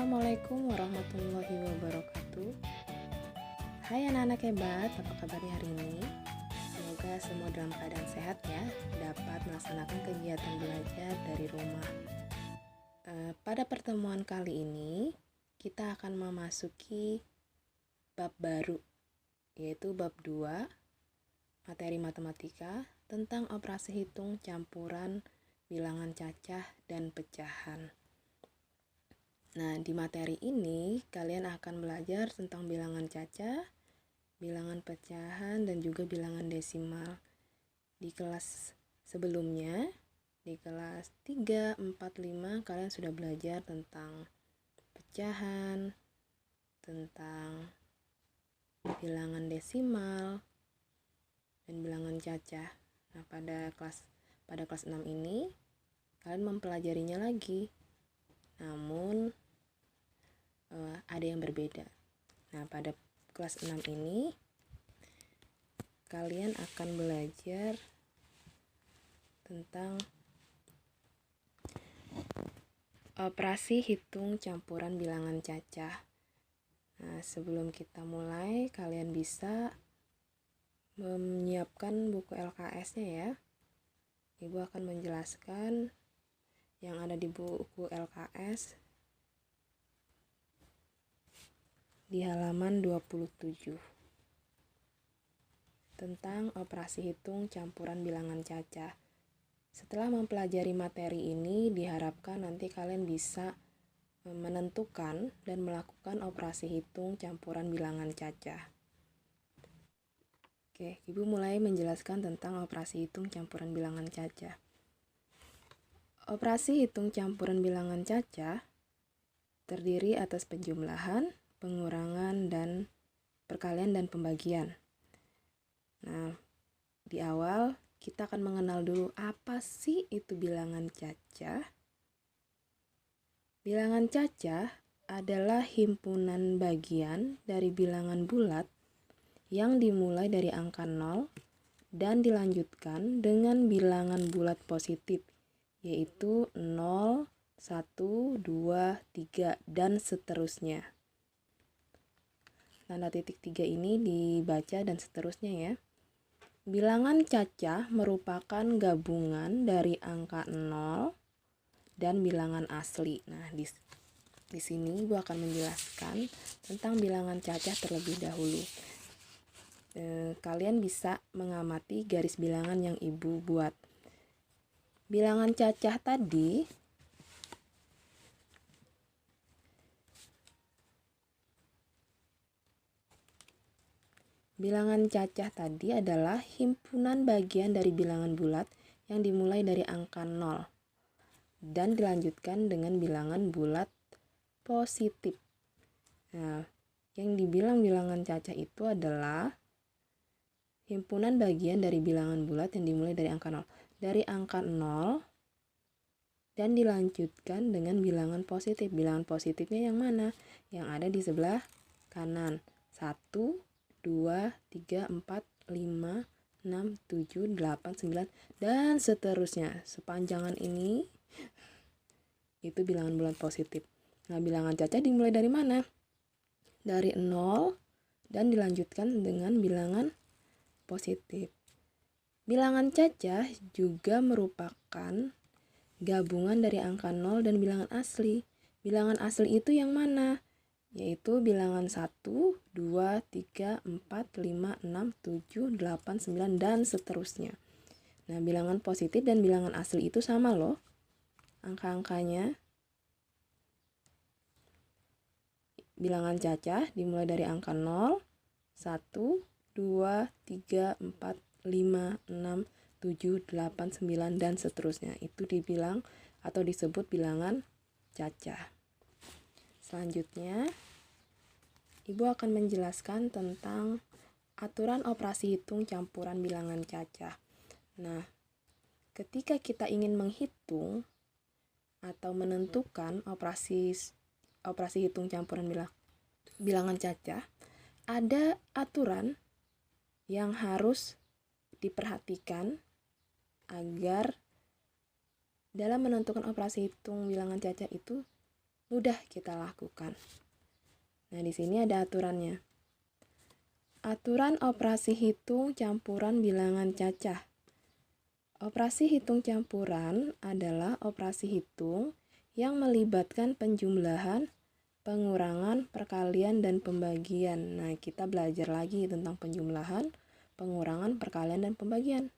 Assalamualaikum warahmatullahi wabarakatuh. Hai anak-anak hebat, apa kabarnya hari ini? Semoga semua dalam keadaan sehat ya, dapat melaksanakan kegiatan belajar dari rumah. Pada pertemuan kali ini, kita akan memasuki bab baru, yaitu bab 2, materi matematika tentang operasi hitung campuran bilangan cacah dan pecahan. Nah, di materi ini kalian akan belajar tentang bilangan cacah, bilangan pecahan, dan juga bilangan desimal. Di kelas sebelumnya, di kelas 3, 4, 5, kalian sudah belajar tentang pecahan, tentang bilangan desimal, dan bilangan cacah. Nah, pada kelas 6 ini, kalian mempelajarinya lagi. Namun ada yang berbeda. Nah, pada kelas 6 ini kalian akan belajar tentang operasi hitung campuran bilangan cacah. Nah, sebelum kita mulai, kalian bisa menyiapkan buku LKS-nya ya. Ibu akan menjelaskan yang ada di buku LKS di halaman 27 tentang operasi hitung campuran bilangan cacah. Setelah mempelajari materi ini, diharapkan nanti kalian bisa menentukan dan melakukan operasi hitung campuran bilangan cacah. Oke, Ibu mulai menjelaskan tentang operasi hitung campuran bilangan cacah. Operasi hitung campuran bilangan cacah terdiri atas penjumlahan, pengurangan, dan perkalian dan pembagian. Nah, di awal kita akan mengenal dulu apa sih itu bilangan cacah. Bilangan cacah adalah himpunan bagian dari bilangan bulat yang dimulai dari angka 0 dan dilanjutkan dengan bilangan bulat positif, yaitu 0, 1, 2, 3, dan seterusnya. Tanda titik 3 ini dibaca dan seterusnya ya. Bilangan cacah merupakan gabungan dari angka 0 dan bilangan asli. Nah, di sini Ibu akan menjelaskan tentang bilangan cacah terlebih dahulu. Kalian bisa mengamati garis bilangan yang Ibu buat. Bilangan cacah tadi adalah himpunan bagian dari bilangan bulat yang dimulai dari angka 0 dan dilanjutkan dengan bilangan bulat positif. Nah, yang dibilang bilangan cacah itu adalah himpunan bagian dari bilangan bulat yang dimulai dari angka 0. Dari angka 0 dan dilanjutkan dengan bilangan positif. Bilangan positifnya yang mana? Yang ada di sebelah kanan. 1, 2, 3, 4, 5, 6, 7, 8, 9, dan seterusnya. Sepanjangan ini itu bilangan bulat positif. Nah, bilangan cacah dimulai dari mana? Dari 0 dan dilanjutkan dengan bilangan positif. Bilangan cacah juga merupakan gabungan dari angka 0 dan bilangan asli. Bilangan asli itu yang mana? Yaitu bilangan 1, 2, 3, 4, 5, 6, 7, 8, 9, dan seterusnya. Nah, bilangan positif dan bilangan asli itu sama loh angka-angkanya. Bilangan cacah dimulai dari angka 0, 1, 2, 3, 4, 5, 6, 7, 8, 9, dan seterusnya. Itu dibilang atau disebut bilangan cacah. Selanjutnya, Ibu akan menjelaskan tentang aturan operasi hitung campuran bilangan cacah. Nah, ketika kita ingin menghitung atau menentukan operasi hitung campuran bilangan cacah, ada aturan yang harus diperhatikan agar dalam menentukan operasi hitung bilangan cacah itu mudah kita lakukan. Nah, di sini ada aturannya. Aturan operasi hitung campuran bilangan cacah. Operasi hitung campuran adalah operasi hitung yang melibatkan penjumlahan, pengurangan, perkalian, dan pembagian. Nah, kita belajar lagi tentang penjumlahan, pengurangan, perkalian, dan pembagian.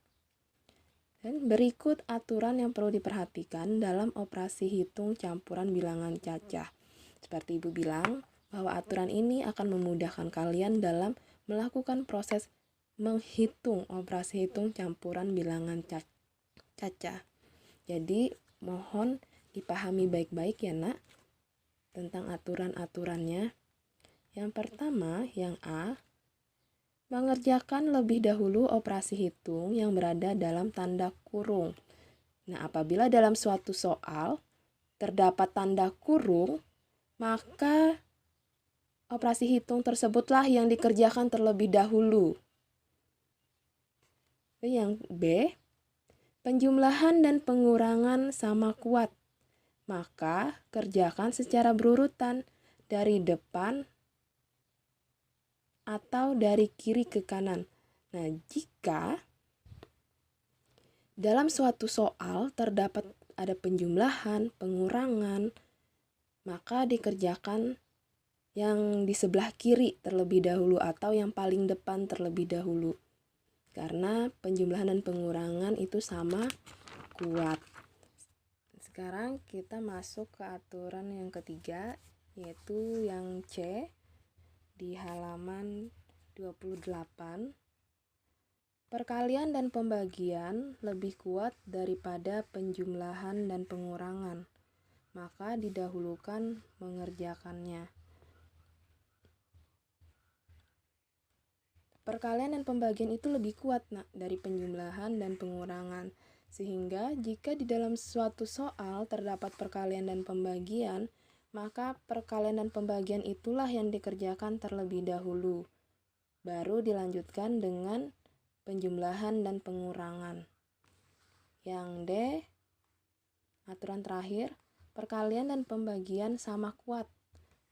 Dan berikut aturan yang perlu diperhatikan dalam operasi hitung campuran bilangan cacah. Seperti Ibu bilang, bahwa aturan ini akan memudahkan kalian dalam melakukan proses menghitung operasi hitung campuran bilangan cacah. Jadi, mohon dipahami baik-baik ya, Nak, tentang aturan-aturannya. Yang pertama, yang A, mengerjakan lebih dahulu operasi hitung yang berada dalam tanda kurung. Nah, apabila dalam suatu soal terdapat tanda kurung, maka operasi hitung tersebutlah yang dikerjakan terlebih dahulu. Yang B, penjumlahan dan pengurangan sama kuat, maka kerjakan secara berurutan dari depan atau dari kiri ke kanan. Nah, jika dalam suatu soal terdapat ada penjumlahan, pengurangan, maka dikerjakan yang di sebelah kiri terlebih dahulu atau yang paling depan terlebih dahulu. Karena penjumlahan dan pengurangan itu sama kuat. Sekarang kita masuk ke aturan yang ketiga, yaitu yang C di halaman 28. Perkalian dan pembagian lebih kuat daripada penjumlahan dan pengurangan, maka didahulukan mengerjakannya. Perkalian dan pembagian itu lebih kuat, Nak, dari penjumlahan dan pengurangan. Sehingga jika di dalam suatu soal terdapat perkalian dan pembagian, maka perkalian dan pembagian itulah yang dikerjakan terlebih dahulu. Baru dilanjutkan dengan penjumlahan dan pengurangan. Yang D, aturan terakhir, perkalian dan pembagian sama kuat,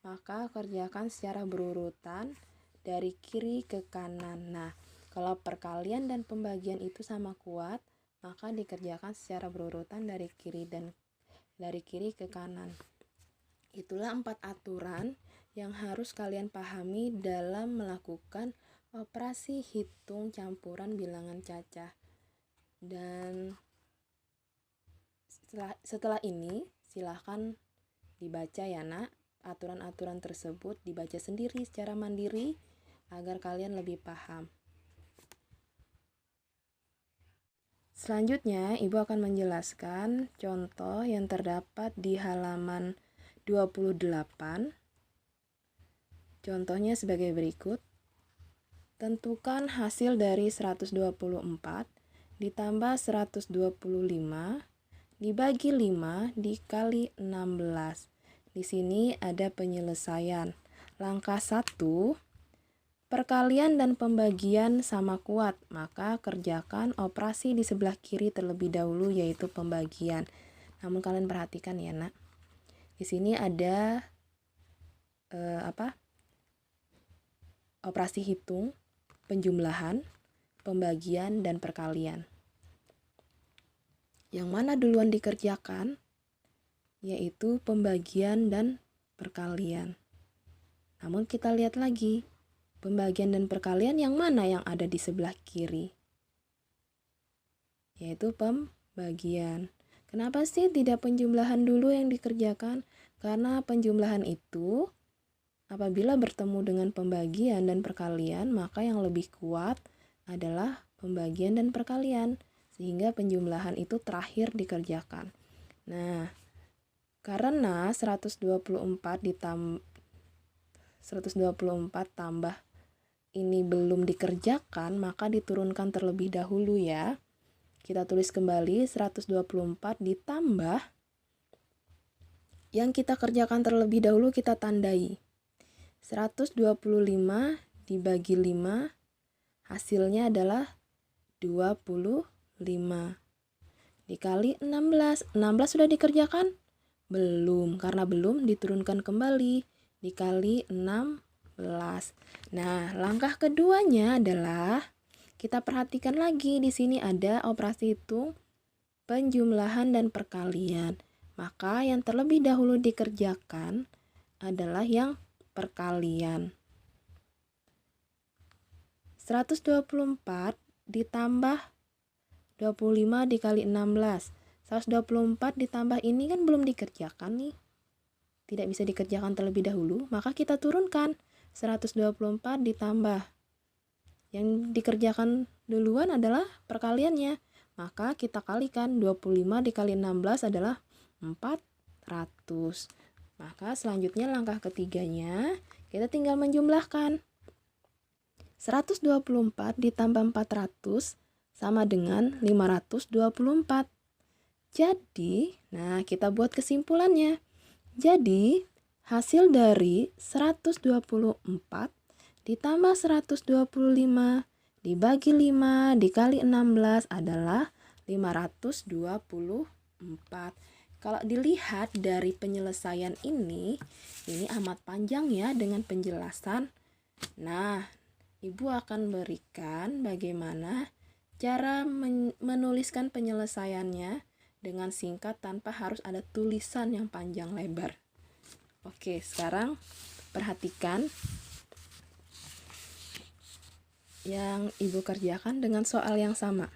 maka kerjakan secara berurutan dari kiri ke kanan. Nah, kalau perkalian dan pembagian itu sama kuat, maka dikerjakan secara berurutan dari kiri ke kanan. Itulah 4 aturan yang harus kalian pahami dalam melakukan operasi hitung campuran bilangan cacah. Dan setelah ini silahkan dibaca ya, Nak. Aturan-aturan tersebut dibaca sendiri secara mandiri agar kalian lebih paham. Selanjutnya, Ibu akan menjelaskan contoh yang terdapat di halaman 28. Contohnya sebagai berikut. Tentukan hasil dari 124 ditambah 125 dibagi 5 dikali 16. Di sini ada penyelesaian. Langkah 1, perkalian dan pembagian sama kuat, maka kerjakan operasi di sebelah kiri terlebih dahulu, yaitu pembagian. Namun kalian perhatikan ya, Nak. Di sini ada operasi hitung, penjumlahan, pembagian, dan perkalian. Yang mana duluan dikerjakan? Yaitu pembagian dan perkalian. Namun kita lihat lagi, pembagian dan perkalian yang mana yang ada di sebelah kiri? Yaitu pembagian. Kenapa sih tidak penjumlahan dulu yang dikerjakan? Karena penjumlahan itu apabila bertemu dengan pembagian dan perkalian, maka yang lebih kuat adalah pembagian dan perkalian, sehingga penjumlahan itu terakhir dikerjakan. Nah, karena 124 tambah ini belum dikerjakan, maka diturunkan terlebih dahulu ya. Kita tulis kembali 124 ditambah yang kita kerjakan terlebih dahulu, kita tandai. 125 dibagi 5, hasilnya adalah 25. Dikali 16. 16 sudah dikerjakan, Belum, karena belum diturunkan kembali, dikali 16. Nah, langkah keduanya adalah kita perhatikan lagi di sini ada operasi hitung penjumlahan dan perkalian. Maka yang terlebih dahulu dikerjakan adalah yang perkalian. 124 ditambah 25 dikali 16. 124 ditambah ini kan belum dikerjakan nih. Tidak bisa dikerjakan terlebih dahulu, maka kita turunkan. 124 ditambah. Yang dikerjakan duluan adalah perkaliannya. Maka kita kalikan 25 dikali 16 adalah 400. Maka selanjutnya langkah ketiganya kita tinggal menjumlahkan. 124 ditambah 400 sama dengan 524. Jadi, nah kita buat kesimpulannya. Jadi, hasil dari 124 ditambah 125 dibagi 5 dikali 16 adalah 524. Kalau dilihat dari penyelesaian ini amat panjang ya dengan penjelasan. Nah, Ibu akan berikan bagaimana cara menuliskan penyelesaiannya dengan singkat tanpa harus ada tulisan yang panjang lebar. Oke, sekarang perhatikan yang Ibu kerjakan dengan soal yang sama.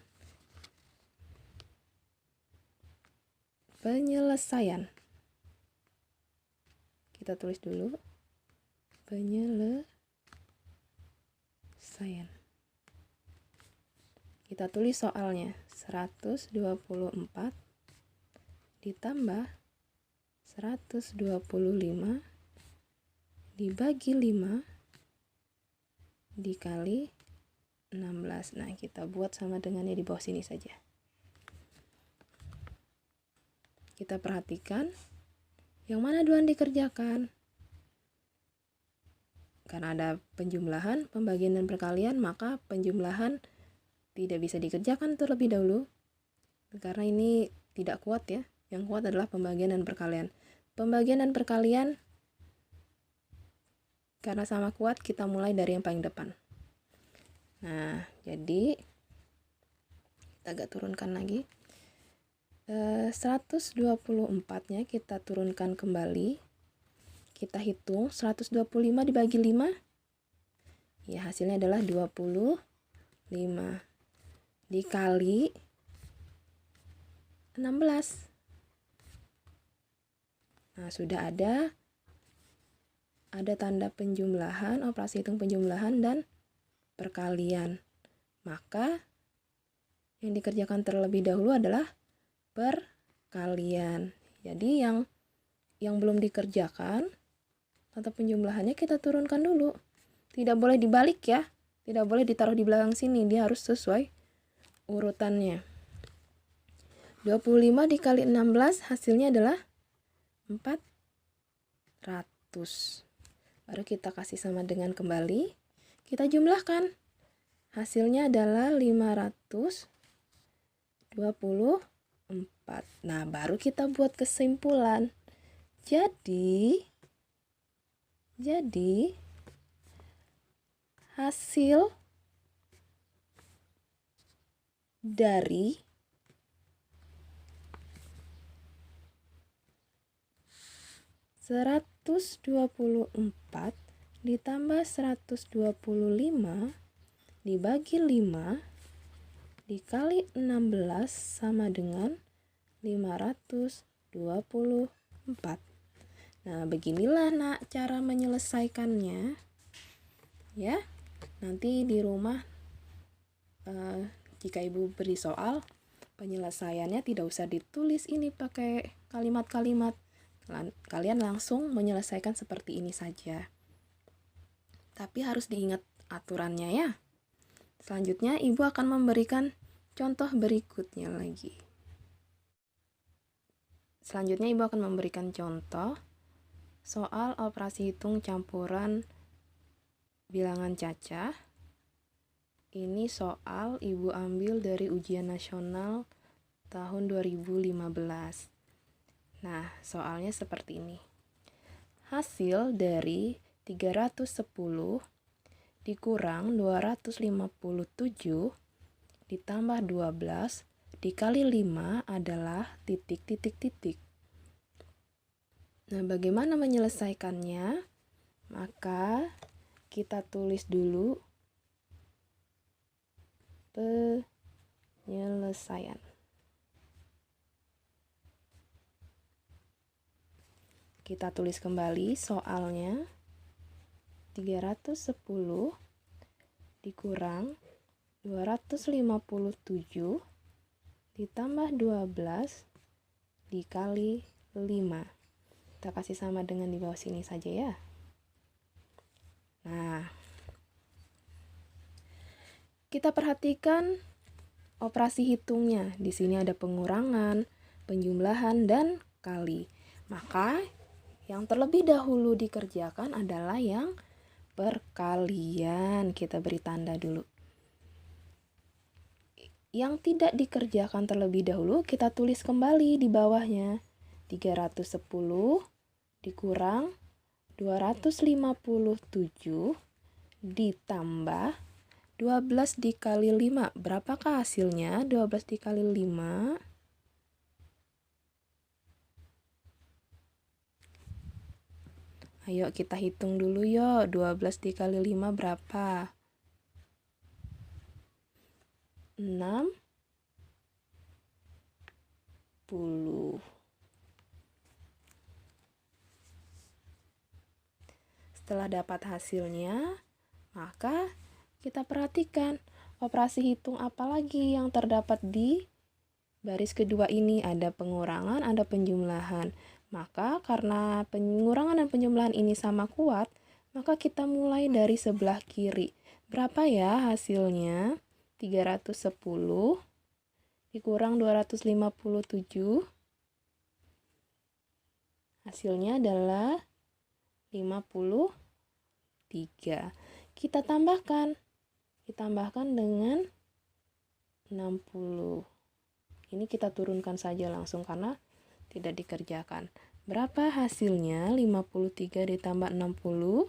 Penyelesaian. Kita tulis dulu. Penyelesaian. Kita tulis soalnya. 124 ditambah 125 dibagi 5 dikali 16. Nah, kita buat sama dengannya di bawah sini saja. Kita perhatikan yang mana duluan dikerjakan. Karena ada penjumlahan, pembagian dan perkalian, maka penjumlahan tidak bisa dikerjakan terlebih dahulu. Karena ini tidak kuat ya. Yang kuat adalah pembagian dan perkalian. Pembagian dan perkalian karena sama kuat, kita mulai dari yang paling depan. Nah, jadi kita agak turunkan lagi. 124-nya kita turunkan kembali. Kita hitung 125 dibagi 5. Ya, hasilnya adalah 25. Dikali 16. Nah, sudah ada tanda penjumlahan, operasi hitung penjumlahan dan perkalian. Maka yang dikerjakan terlebih dahulu adalah perkalian. Jadi yang belum dikerjakan tanda penjumlahannya kita turunkan dulu. Tidak boleh dibalik ya. Tidak boleh ditaruh di belakang sini. Dia harus sesuai urutannya. 25 dikali 16 hasilnya adalah 400. Baru kita kasih sama dengan kembali. Kita jumlahkan. Hasilnya adalah 524. Nah, baru kita buat kesimpulan. Jadi hasil dari seratus 124 ditambah 125 dibagi 5 dikali 16 sama dengan 524. Nah, beginilah nak cara menyelesaikannya. Ya, nanti di rumah jika ibu beri soal, penyelesaiannya tidak usah ditulis ini pakai kalimat-kalimat. Kalian langsung menyelesaikan seperti ini saja. Tapi harus diingat aturannya ya. Selanjutnya ibu akan memberikan contoh berikutnya lagi. Selanjutnya ibu akan memberikan contoh soal operasi hitung campuran bilangan cacah. Ini soal ibu ambil dari ujian nasional tahun 2015. Nah, soalnya seperti ini. Hasil dari 310 dikurang 257 ditambah 12 dikali 5 adalah titik. Nah, bagaimana menyelesaikannya? Maka kita tulis dulu penyelesaian. Kita tulis kembali soalnya. 310 dikurang 257 ditambah 12 dikali 5. Kita kasih sama dengan di bawah sini saja ya. Nah, kita perhatikan operasi hitungnya. Di sini ada pengurangan, penjumlahan, dan kali. Maka yang terlebih dahulu dikerjakan adalah yang perkalian. Kita beri tanda dulu. Yang tidak dikerjakan terlebih dahulu kita tulis kembali di bawahnya. 310 dikurang 257 ditambah 12 dikali 5. Berapakah hasilnya? 12 dikali 5. Ayo kita hitung dulu yuk. 12 dikali 5 berapa? 60. Setelah dapat hasilnya, maka kita perhatikan operasi hitung apa lagi yang terdapat di baris kedua ini. Ada pengurangan, ada penjumlahan. Maka karena pengurangan dan penjumlahan ini sama kuat, maka kita mulai dari sebelah kiri. Berapa ya hasilnya? 310 dikurang 257. Hasilnya adalah 53. Kita tambahkan dengan 60. Ini kita turunkan saja langsung karena tidak dikerjakan. Berapa hasilnya? 53 ditambah 60.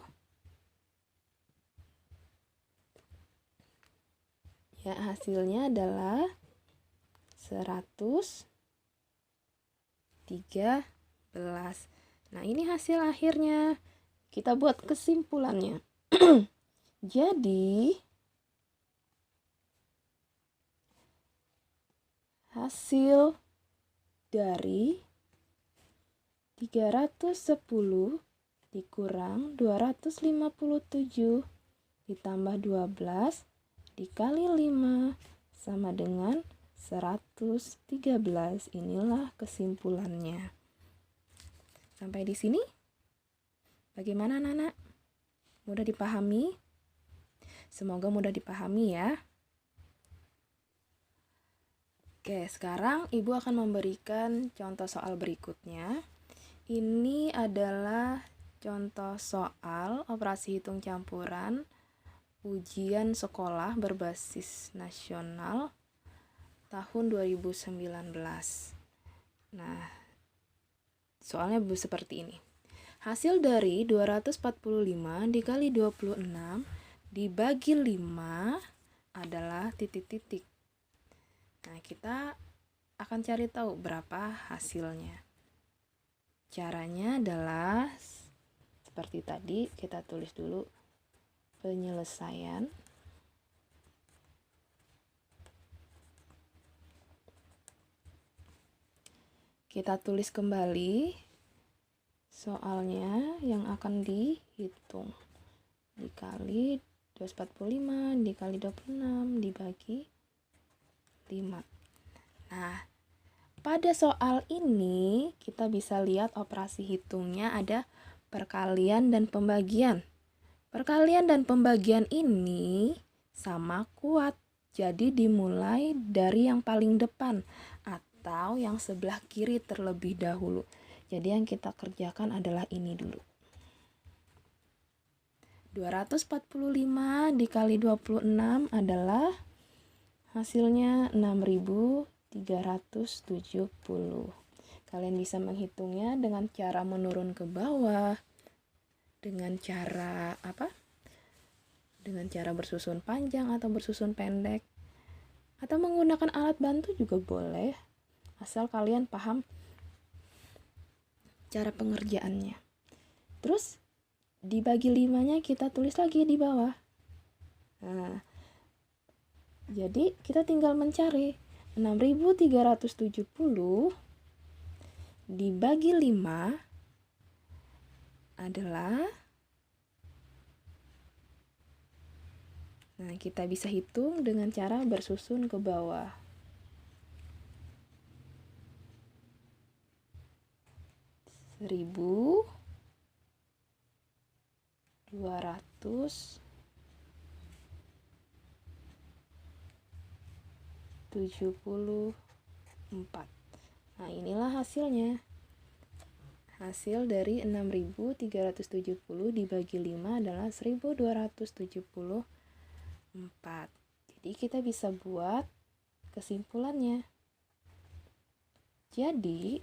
Ya, hasilnya adalah 113. Nah, ini hasil akhirnya. Kita buat kesimpulannya. Jadi, hasil dari 310 dikurang 257 ditambah 12 dikali 5 sama dengan 113. Inilah kesimpulannya. Sampai di sini? Bagaimana anak-anak? Mudah dipahami? Semoga mudah dipahami ya. Oke, sekarang Ibu akan memberikan contoh soal berikutnya. Ini adalah contoh soal operasi hitung campuran ujian sekolah berbasis nasional tahun 2019. Nah, soalnya seperti ini. Hasil dari 245 dikali 26 dibagi 5 adalah titik-titik. Nah, kita akan cari tahu berapa hasilnya. Caranya adalah seperti tadi, kita tulis dulu penyelesaian. Kita tulis kembali soalnya yang akan dihitung. Dikali 245 dikali 26 dibagi 5. Nah, pada soal ini kita bisa lihat operasi hitungnya ada perkalian dan pembagian. Perkalian dan pembagian ini sama kuat, jadi dimulai dari yang paling depan atau yang sebelah kiri terlebih dahulu. Jadi yang kita kerjakan adalah ini dulu. 245 dikali 26 adalah hasilnya 6.370. Kalian bisa menghitungnya dengan cara menurun ke bawah, dengan cara apa? Dengan cara bersusun panjang atau bersusun pendek, atau menggunakan alat bantu juga boleh, asal kalian paham cara pengerjaannya. Terus dibagi 5-nya kita tulis lagi di bawah. Nah, jadi kita tinggal mencari 6.370 dibagi 5 adalah, nah kita bisa hitung dengan cara bersusun ke bawah. 1.274. Nah, inilah hasilnya. Hasil dari 6.370 dibagi 5 adalah 1.274. Jadi kita bisa buat kesimpulannya. Jadi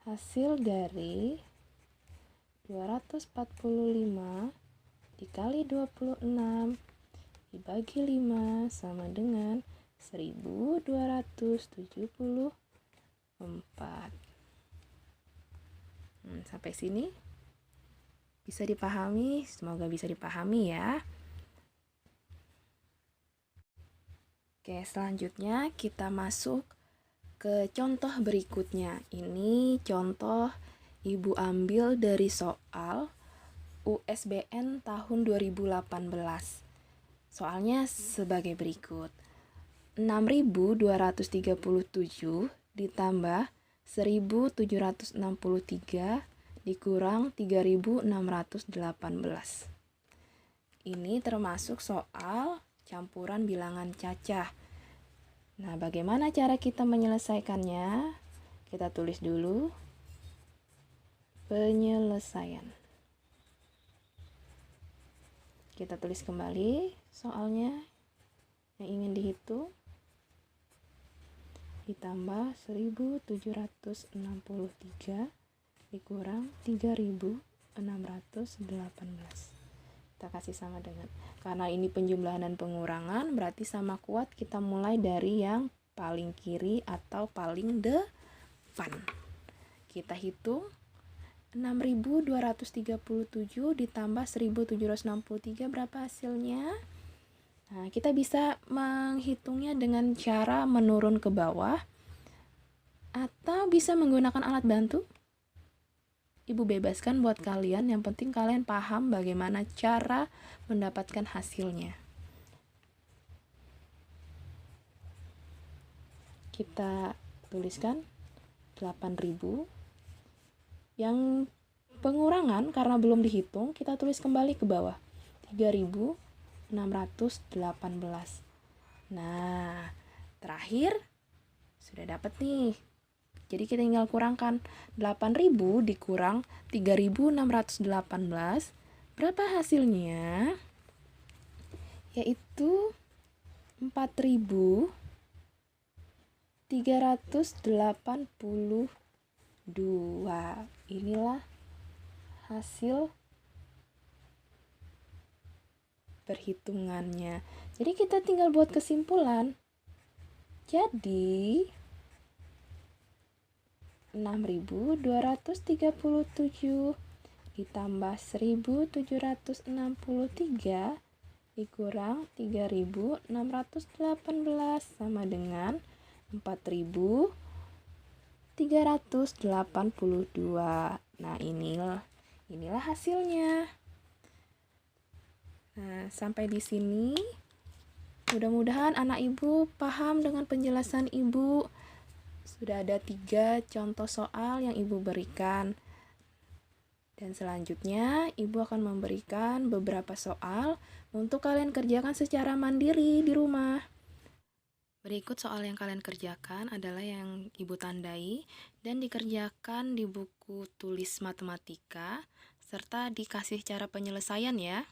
hasil dari 245 dikali 26 dibagi 5 sama dengan 1.274. Sampai sini bisa dipahami? Semoga bisa dipahami ya. Oke, selanjutnya kita masuk ke contoh berikutnya. Ini contoh Ibu ambil dari soal USBN tahun 2018. Soalnya sebagai berikut. 6.237 ditambah 1.763 dikurang 3.618. Ini termasuk soal campuran bilangan cacah. Nah, bagaimana cara kita menyelesaikannya? Kita tulis dulu penyelesaian. Kita tulis kembali soalnya yang ingin dihitung. Ditambah 1.763 dikurang 3.618. Kita kasih sama dengan, karena ini penjumlahan dan pengurangan, berarti sama kuat kita mulai dari yang paling kiri atau paling depan. Kita hitung 6.237 ditambah 1.763 berapa hasilnya? Nah, kita bisa menghitungnya dengan cara menurun ke bawah atau bisa menggunakan alat bantu. Ibu bebaskan buat kalian, yang penting kalian paham bagaimana cara mendapatkan hasilnya. Kita tuliskan 8.000. Yang pengurangan karena belum dihitung, kita tulis kembali ke bawah. 3.618. Nah, terakhir sudah dapat nih. Jadi kita tinggal kurangkan 8.000 dikurang 3.618. Berapa hasilnya? Yaitu 4.382. Inilah hasil perhitungannya. Jadi kita tinggal buat kesimpulan. Jadi 6.237 ditambah 1.763 dikurang 3.618 sama dengan 4.382. Nah, inilah hasilnya. Nah, sampai di sini. Mudah-mudahan anak ibu paham dengan penjelasan ibu. Sudah ada 3 contoh soal yang ibu berikan. Dan selanjutnya, ibu akan memberikan beberapa soal untuk kalian kerjakan secara mandiri di rumah. Berikut soal yang kalian kerjakan adalah yang ibu tandai dan dikerjakan di buku tulis matematika, serta dikasih cara penyelesaian ya.